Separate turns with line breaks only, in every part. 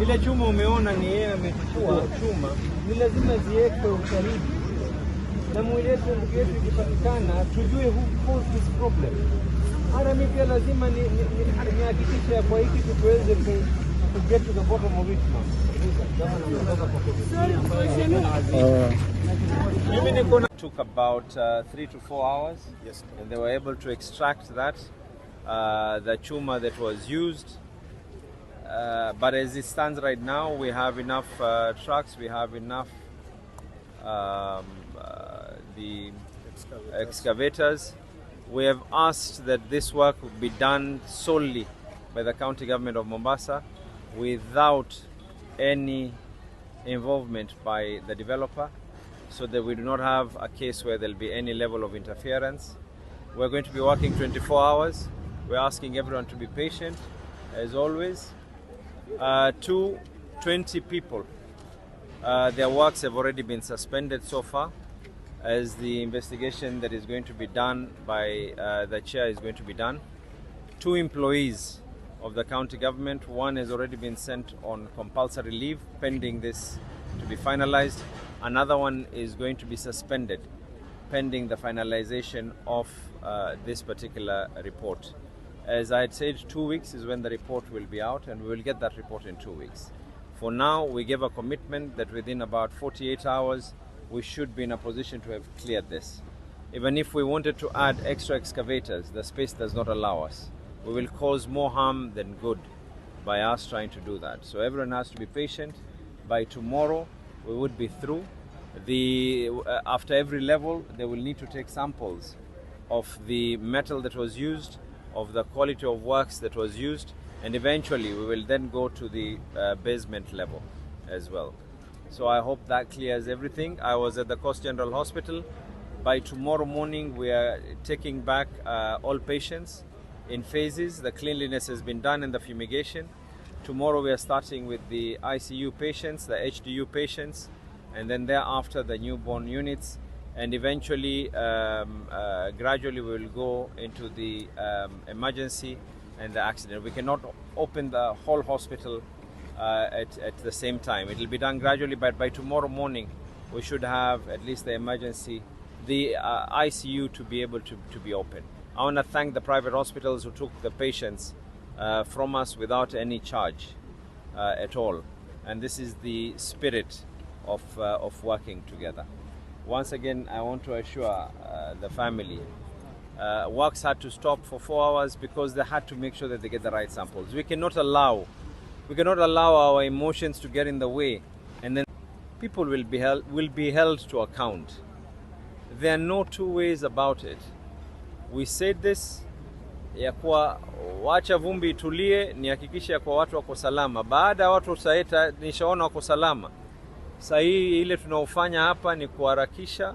Ile chuma umeona ni yeye amechukua chuma, ni lazima ziwekwe ushahidi. Na mwili wetu ikipatikana tujue who caused this problem. Hata mimi pia lazima nihakikishe kwa hiki tuweze to get to the bottom of it now. It took about 3 to 4 hours.
Yes,
and they were able to extract that, the chuma that was used. But as it stands right now, we have enough trucks, we have enough the excavators. We have asked that this work will be done solely by the county government of Mombasa without any involvement by the developer, so that we do not have a case where there will be any level of interference. We're going to be working 24 hours. We're asking everyone to be patient, as always. 20 people, their works have already been suspended so far, as the investigation that is going to be done by the chair is going to be done. 2 employees of the county government, one has already been sent on compulsory leave pending this to be finalized. Another one is going to be suspended pending the finalization of this particular report. As I had said, 2 weeks is when the report will be out, and we will get that report in 2 weeks. For now, we gave a commitment that within about 48 hours, we should be in a position to have cleared this. Even if we wanted to add extra excavators, the space does not allow us. We will cause more harm than good by us trying to do that. So everyone has to be patient. By tomorrow, we would be through. After every level, they will need to take samples of the metal that was used, of the quality of works that was used, and eventually we will then go to the basement level as well. So I hope that clears everything. I was at the Coast General Hospital. By tomorrow morning, we are taking back all patients in phases. The cleanliness has been done and the fumigation. Tomorrow we are starting with the ICU patients, the HDU patients, and then thereafter the newborn units, and eventually gradually we will go into the emergency and the accident. We cannot open the whole hospital at the same time. It will be done gradually, but by tomorrow morning we should have at least the emergency, the ICU to be able to be open. I want to thank the private hospitals who took the patients from us without any charge at all. And this is the spirit of working together. Once again, I want to assure the family, works had to stop for 4 hours because they had to make sure that they get the right samples. We cannot allow our emotions to get in the way, and then people will be held to account. There are no two ways about it. We said this, ya kuwa wacha vumbi itulie, nihakikishe ya kuwa watu wako salama. Baada ya watu saeta nishaona wako salama. Sahi ile tunaofanya hapa ni kuharakisha,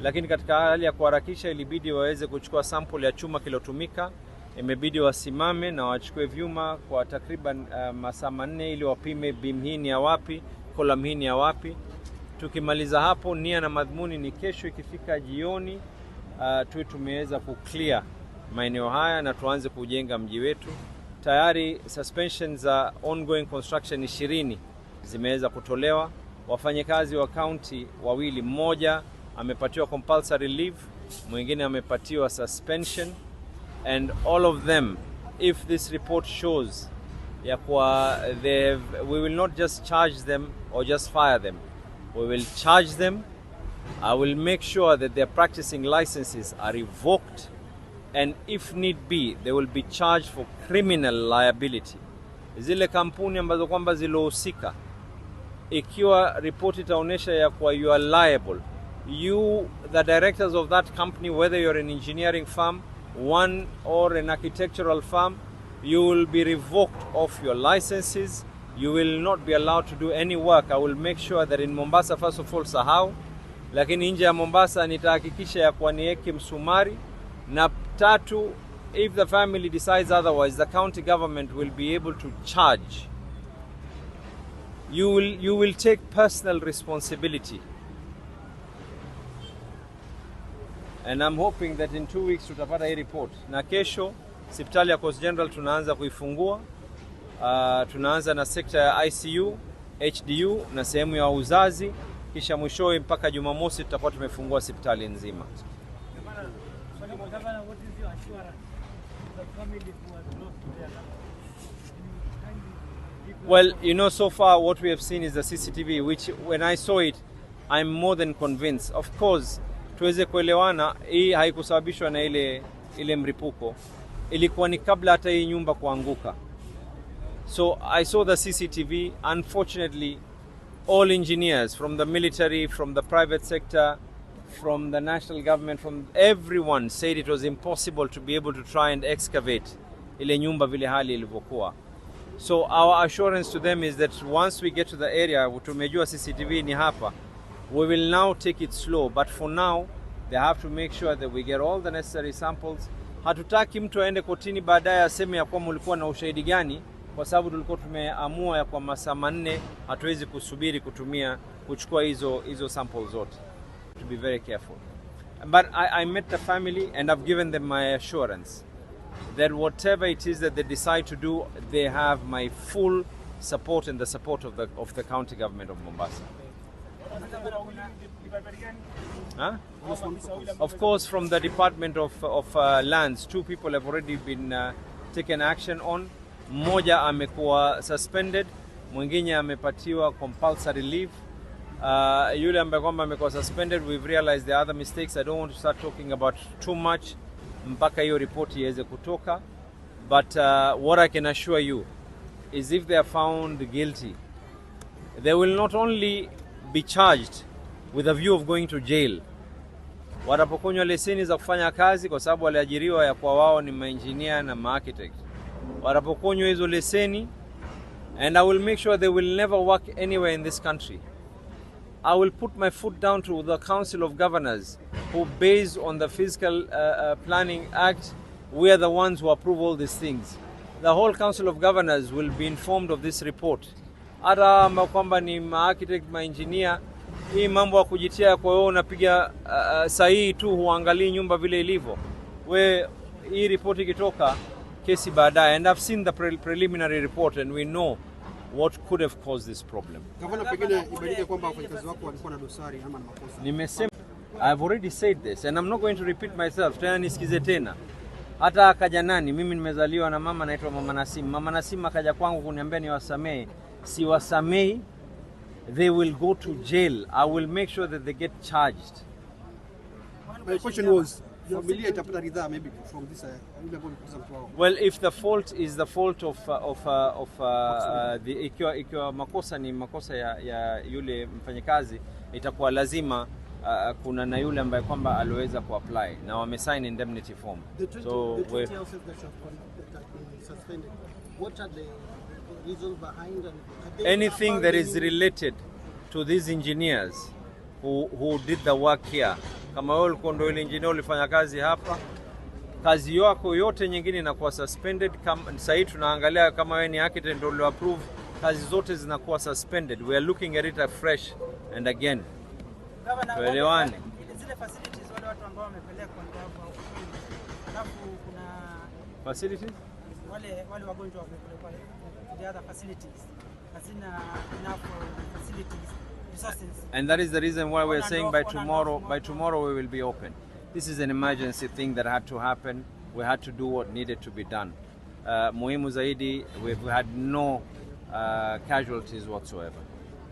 lakini katika hali ya kuharakisha ilibidi waweze kuchukua sample ya chuma kilotumika. Imebidi wasimame na wachukue vyuma kwa takriban masaa 4 ili wapime beam hii ni ya wapi, column hii ni ya wapi. Tukimaliza hapo, nia na madhumuni ni kesho ikifika jioni tuwe tumeweza kuclear maeneo haya na tuanze kujenga mji wetu. Tayari suspensions za ongoing construction 20 zimeweza kutolewa. Wafanyakazi wa county wawili, mmoja amepatiwa compulsory leave, mwingine amepatiwa suspension, and all of them, if this report shows ya kwa we will not just charge them or just fire them. We will charge them. I will make sure that their practicing licenses are revoked, and if need be, they will be charged for criminal liability. Zile kampuni ambazo kwamba zilohusika, ikiwa report itaonesha ya kwa you are liable, you, the directors of that company, whether you're an engineering firm, one or an architectural firm, you will be revoked of your licenses. You will not be allowed to do any work. I will make sure that in Mombasa, first of all, sahau, lakini nje ya Mombasa nitahakikisha ya kwa niweke msumari. Na tatu, if the family decides otherwise, the county government will be able to charge. You will take personal responsibility. And I'm hoping that in 2 weeks tutapata hii report. Na kesho hospitali ya Coast General tunaanza kuifungua. Tunaanza na sekta ya ICU, HDU na sehemu ya uzazi, kisha mwishowe mpaka Jumamosi tutakuwa tumefungua hospitali nzima. Well, you know, so far what we have seen is the CCTV, which when I saw it, I'm more than convinced. Of course, tuweze kuelewana, hii haikusababishwa na ile mripuko. Ilikuwa ni kabla hata hii nyumba kuanguka. So I saw the CCTV. Unfortunately, all engineers from the military, from the private sector, from the national government, from everyone said it was impossible to be able to try and excavate ile nyumba vile hali ilivyokuwa. So our assurance to them is that once we get to the area, tumejua CCTV ni hapa, we will now take it slow. But for now, they have to make sure that we get all the necessary samples. Hatutaki mtu aende kotini baadaye aseme ya kwamba ulikuwa na ushahidi gani, kwa sababu tulikuwa tumeamua ya kwa masaa 4 hatuwezi kusubiri kuchukua hizo samples zote. To be very careful. But I met the family and I've given them my assurance that whatever it is that they decide to do, they have my full support and the support of the county government of Mombasa. Huh? Of course, from the Department of Lands, 2 people have already been taken action on. Mmoja amekuwa suspended, mwingine amepatiwa compulsory leave. Yule ambaye kwamba amekuwa suspended, we've realized the other mistakes. I don't want to start talking about too much mpaka hiyo report iweze kutoka. But what I can assure you is if they are found guilty, they will not only be charged with a view of going to jail. Watapokonywa leseni za kufanya kazi kwa sababu waliajiriwa ya kwa wao ni maengineer na architect. Watapokonywa hizo leseni, and I will make sure they will never work anywhere in this country. I will put my foot down to the Council of Governors who, based on the Fiscal Planning Act, we are the ones who approve all these things. The whole Council of Governors will be informed of this report. Hata kwamba ni architect, engineer, hii mambo ya kujitia kwa wewe unapiga sahihi tu huangalii nyumba vile ilivyo. Hii report ikitoka kesi baadaye, and I've seen the preliminary report and we know what could have caused this problem.
Gavana, pengine ibadilike kwamba wafanyakazi wako walikuwa na dosari ama na makosa.
Nimesema, I've already said this and I'm not going to repeat myself. Tena nisikize tena. Hata akaja nani, mimi nimezaliwa na mama naitwa Mama Nasim. Mama Nasim akaja kwangu kuniambia niwasamehe. Si wasamehi, they will go to jail. I will make sure that they get charged.
My question was, familia itapata ridhaa maybe from this
well, if the fault is the fault of the ikiwa makosa ni makosa ya yule mfanyakazi, itakuwa lazima kuna na yule ambaye kwamba aliweza kuapply na wamesign indemnity form.
So the 20 houses that have been suspended, what are the reasons behind
anything that is related to these engineers who did the work here? Kama wewe ulikuwa ndio ile engineer ulifanya kazi hapa, kazi yako yote nyingine inakuwa suspended. Sasa hivi tunaangalia kama wewe ni architect ndio uli approve, kazi zote zinakuwa suspended. We are looking at it afresh and again. Tuelewane.
Zile facilities wale watu ambao wamepeleka kwa hapo, alafu kuna
facilities
wale wagonjwa wamepelekwa the other facilities, hazina enough facilities.
And that is the reason why we are saying by tomorrow we will be open. This is an emergency thing that had to happen. We had to do what needed to be done. Muhimu zaidi, we've had no casualties whatsoever.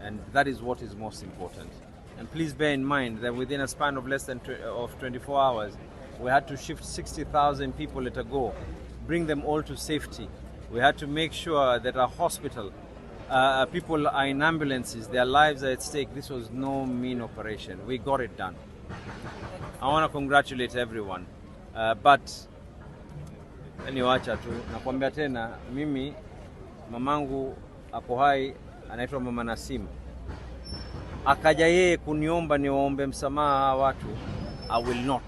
And that is what is most important. And please bear in mind that within a span of less than 24 hours, we had to shift 60,000 people at a go, bring them all to safety. We had to make sure that our hospital, people are in ambulances, their lives are at stake. This was no mean operation. We got it done. I want to congratulate everyone. But niwacha tu nakwambia tena, mimi mamangu ako hai, anaitwa Mama Nasim. Akaja yeye kuniomba niwaombe msamaha watu, I will not.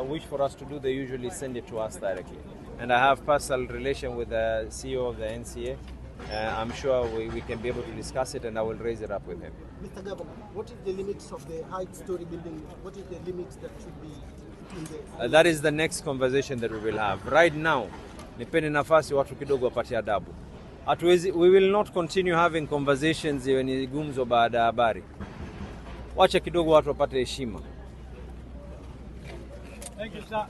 Wish for us to do, they usually send it to us directly. And I have personal relation with the CEO of the NCA. I'm sure we can be able to discuss it and I will raise it up with him.
Mr. Governor, what is the limits of the height-story building? What is the limits that should be in the...
That is the next conversation that we will have. Right now, nipeni nafasi watu kidogo wapate adabu. We will not continue having conversations yenye gumzo baada ya habari. Wacha kidogo watu wapate heshima.
Thank you, sir.